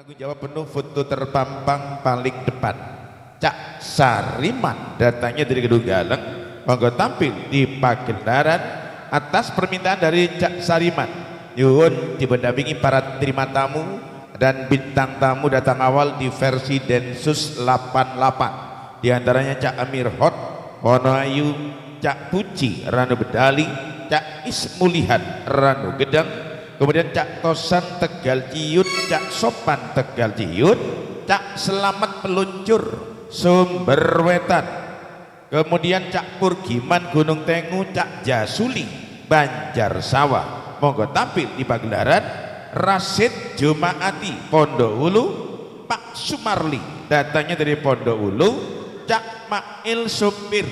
Tanggung jawab penuh foto terpampang paling depan. Cak Sariman datangnya dari Gedung Galeng, monggo tampil di pagelaran atas permintaan dari Cak Sariman. Nyuwun dipendampingi para terima tamu dan bintang tamu datang awal di versi Densus 88. Di antaranya Cak Amir Hot, Wonoayu, Cak Puji, Ranu Bedali, Cak Ismulihan, Ranu Gedang, kemudian Cak Tosan Tegal Ciut, Cak Sopan Tegal Ciut, Cak Selamat Peluncur Sumber Wetan, kemudian Cak Purgiman Gunung Tengu, Cak Jasuli Banjar Sawah. Monggo tampil di pagelaran. Rasid Jumaati Pondok Ulu, Pak Sumarli datangnya dari Pondok Ulu, Cak Mail Supir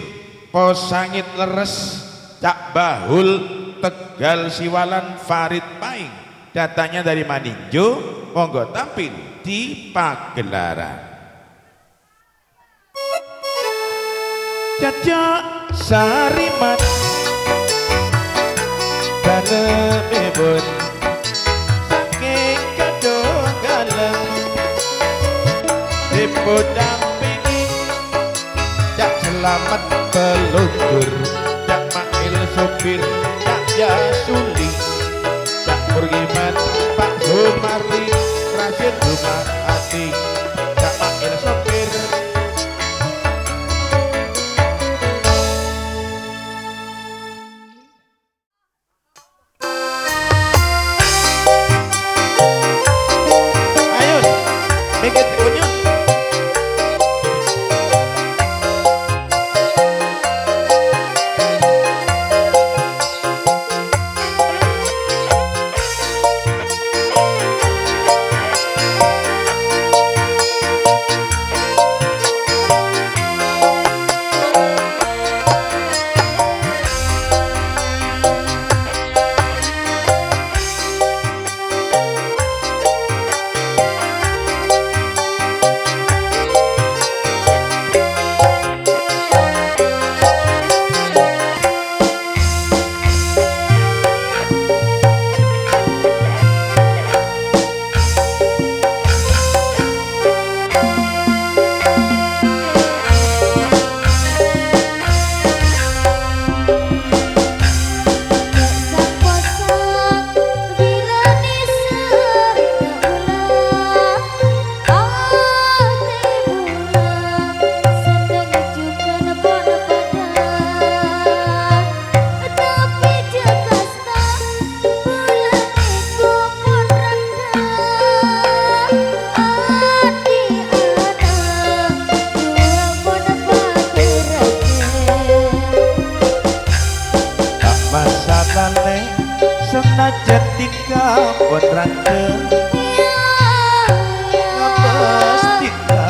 Posangit Leres, Cak Bahul Tegal Siwalan Farid Paing datangnya dari Maninjo. Monggo tampil di pagelaran. Cacak Sariman dalemipun saking Gedung Galeng dipundampingi Cak Selamat Peluncur, Cak Mail Supir, Cak Jasuli, Cak Purgiman, Pak Sumarli, Rasid Jumaati, Cak Mail Supir. Ayo, mikir kunyuk. Senajan tika ponrangke ngapes tika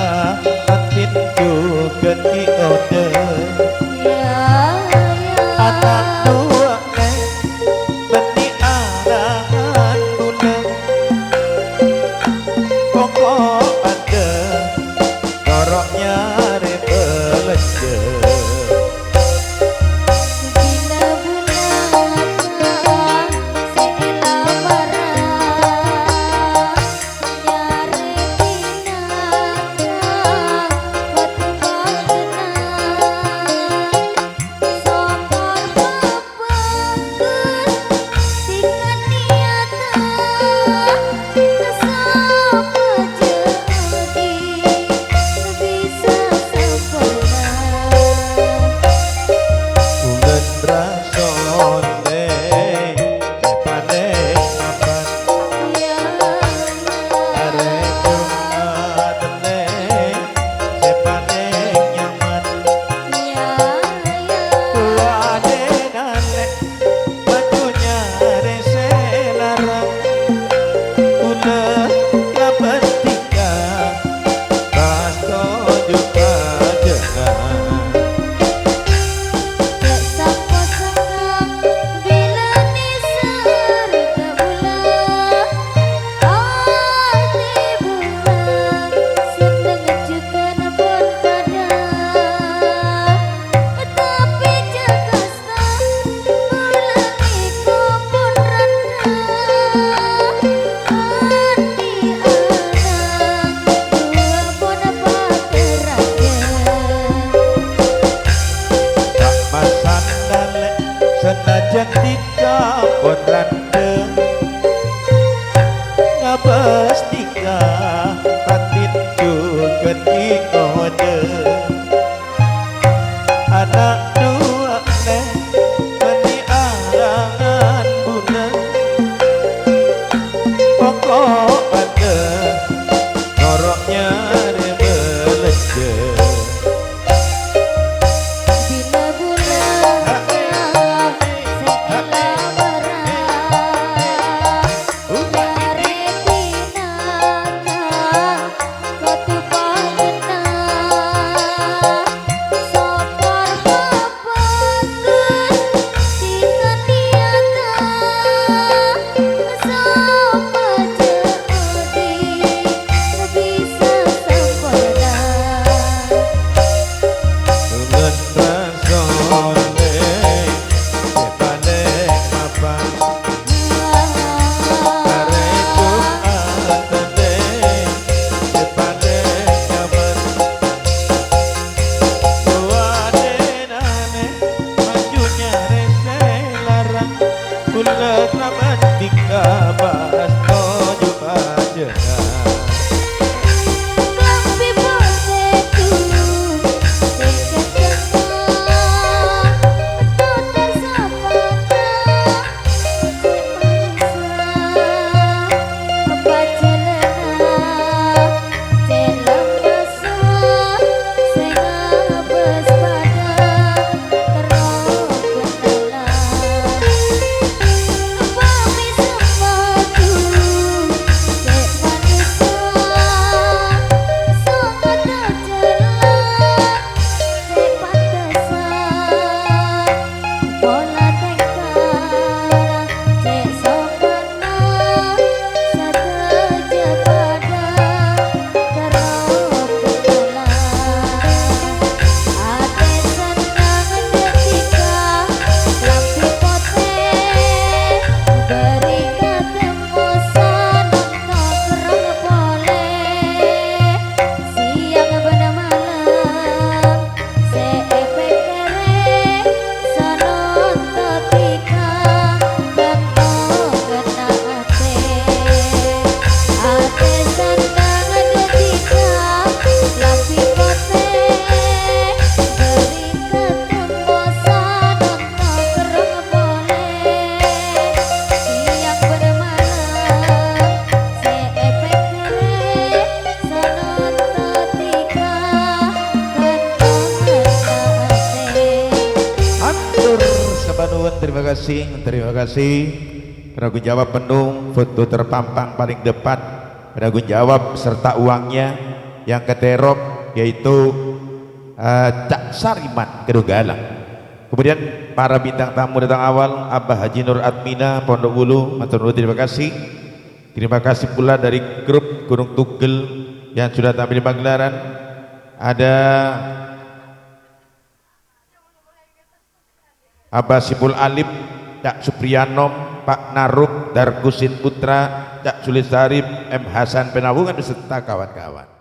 atin juga kiode anak dua beni arangan bulan pokok ada doroknya rebelece. bangga batinku ketikode anak dua neh meni arangan bunda pokok pada ngoroknya rebeleje bila bulan segala berang dari tinaka ketupat tenang sopor bebangan dengan niatan sama jadi bisa sempurna. Tulen rasone sepane mapan kareku atene sepane nyaman tuane nane majunya rese larang ulet laman dikabas tojo ajengan Kampi boseku sing ketemu tutur sapana apa jenengan celem besar sing abes pada terong kenalan apa misemaku cek manusia sangat terjelas cek pantesan pola tengkara cek sokana sateja pada terong kenalan ate senang ketika lampu poteh beri ketemusan nongkrong boleh siang pada malam seepek kere sanon ketika gantong kena ate senang ketika lampu poteh beri ketemusan nongkrong boleh siang pada malam seepek kere sanon ketika gantong kena Atur sabanuan terima kasih penanggung jawab penuh foto terpampang paling depan penanggung jawab serta uangnya yang keterop yaitu Cak Sariman Kedunggalang. Kemudian para bintang tamu datang awal Abah Haji Nur Admina Pondok Ulu matur nuwun terima kasih pula dari grup Gunung Tugel yang sudah tampil di pagelaran ada Abah Sipul Alip, Cak Supriyanom, Pak Naruk, Darkusin Putra, Cak Sulis Sarip, M Hasan Penawungan beserta kawan-kawan.